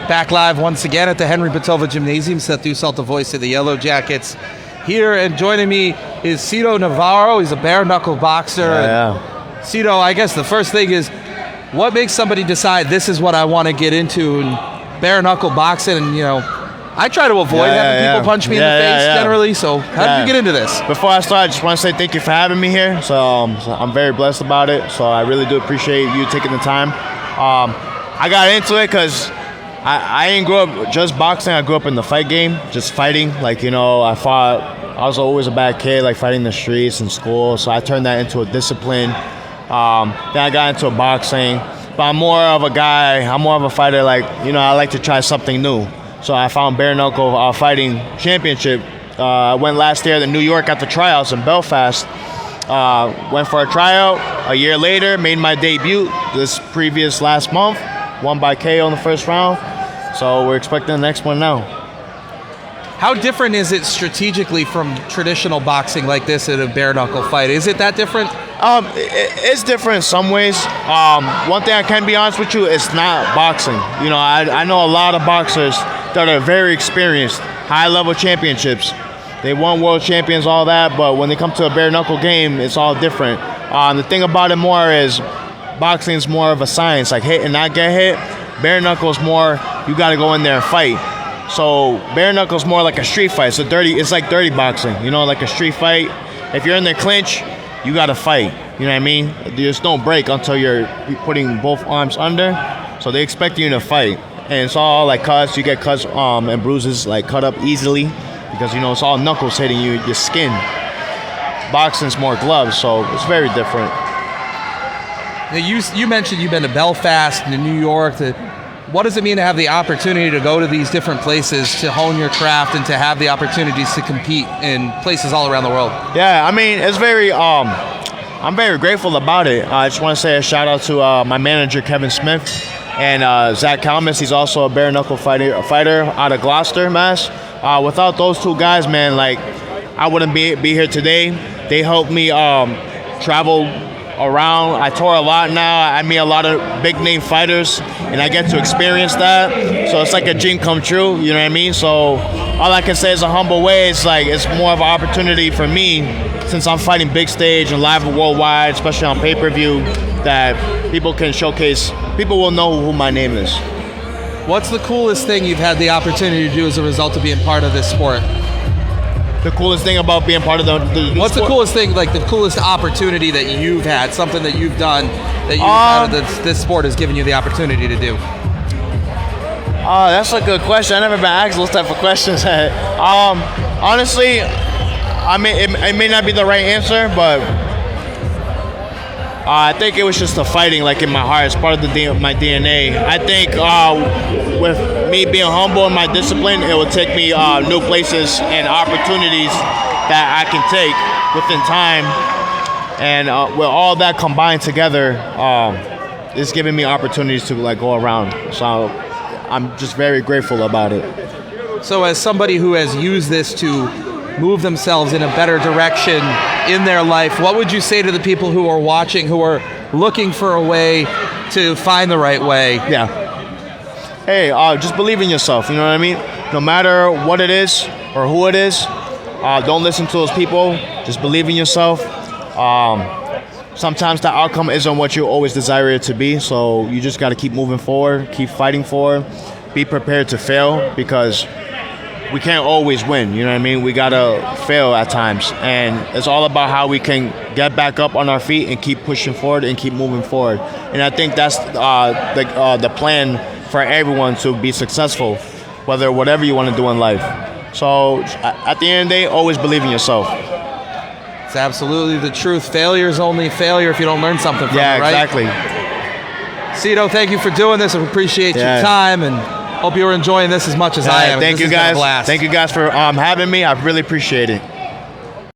Back live once again at the Henry Patova Gymnasium. Seth, the voice of the Yellow Jackets here, and joining me is Lardy Navarro. He's a bare-knuckle boxer. Cito, I guess the first thing is, what makes somebody decide this is what I want to get into, and bare-knuckle boxing? And, I try to avoid having people punch me in the face generally, so how did you get into this? Before I start, I just want to say thank you for having me here. So I'm very blessed about it, so I really do appreciate you taking the time. I got into it because I didn't grow up just boxing. I grew up in the fight game, just fighting. I was always a bad kid, fighting in the streets in school, so I turned that into a discipline. Then I got into boxing, but I'm more of a guy, I'm more of a fighter, I like to try something new. So I found bare knuckle fighting championship. I went last year to New York at the tryouts in Belfast. Went for a tryout. A year later, made my debut last month. Won by KO in the first round. So we're expecting the next one now. How different is it strategically from traditional boxing like this in a bare knuckle fight? Is it that different? It's different in some ways. One thing I can be honest with you, it's not boxing. I know a lot of boxers that are very experienced, high-level championships. They won world champions, all that, but when they come to a bare-knuckle game, it's all different. The thing about it more is boxing is more of a science, hit and not get hit. Bare-knuckle is more, you got to go in there and fight. So bare-knuckle is more like a street fight. It's like dirty boxing, like a street fight. If you're in the clinch, you got to fight. You know what I mean? There's no break until you're putting both arms under. So they expect you to fight. And it's all cuts. You get cuts and bruises cut up easily because, it's all knuckles hitting you, your skin. Boxing's more gloves, so it's very different. You mentioned you've been to Belfast and to New York. What does it mean to have the opportunity to go to these different places to hone your craft and to have the opportunities to compete in places all around the world? Yeah, it's very, I'm very grateful about it. I just want to say a shout out to my manager, Kevin Smith, and Zach Kalmus. He's also a bare knuckle fighter out of Gloucester, Mass. Without those two guys, man, I wouldn't be here today. They helped me travel around. I tour a lot now. I meet a lot of big name fighters, and I get to experience that. So it's like a dream come true. You know what I mean? So all I can say is a humble way. It's it's more of an opportunity for me, since I'm fighting big stage and live worldwide, especially on pay-per-view, that people can showcase. People will know who my name is. What's the coolest thing you've had the opportunity to do as a result of being part of this sport? The coolest thing about being part of the What's sport? The coolest thing, the coolest opportunity that you've had, something that you've done that this sport has given you the opportunity to do? That's a good question. I've never been asked those type of questions. Honestly, it may not be the right answer, but I think it was just the fighting, in my heart. It's part of my DNA. I think with me being humble and my discipline, it will take me new places and opportunities that I can take within time. And with all that combined together, it's giving me opportunities to go around. So I'm just very grateful about it. So as somebody who has used this to move themselves in a better direction in their life, what would you say to the people who are watching, who are looking for a way to find the right way? Yeah. Hey, just believe in yourself, you know what I mean? No matter what it is or who it is, don't listen to those people. Just believe in yourself. Sometimes the outcome isn't what you always desire it to be, so you just got to keep moving forward, keep fighting for it. Be prepared to fail, because we can't always win, you know what I mean? We gotta fail at times, and it's all about how we can get back up on our feet and keep pushing forward and keep moving forward. And I think that's the plan for everyone to be successful, whatever you want to do in life. So at the end of the day, always believe in yourself. It's absolutely the truth. Failure is only failure if you don't learn something from it, right? Yeah, exactly. Cito, thank you for doing this. I appreciate your time, and hope you're enjoying this as much as I am. Thank you guys. Thank you guys for having me. I really appreciate it.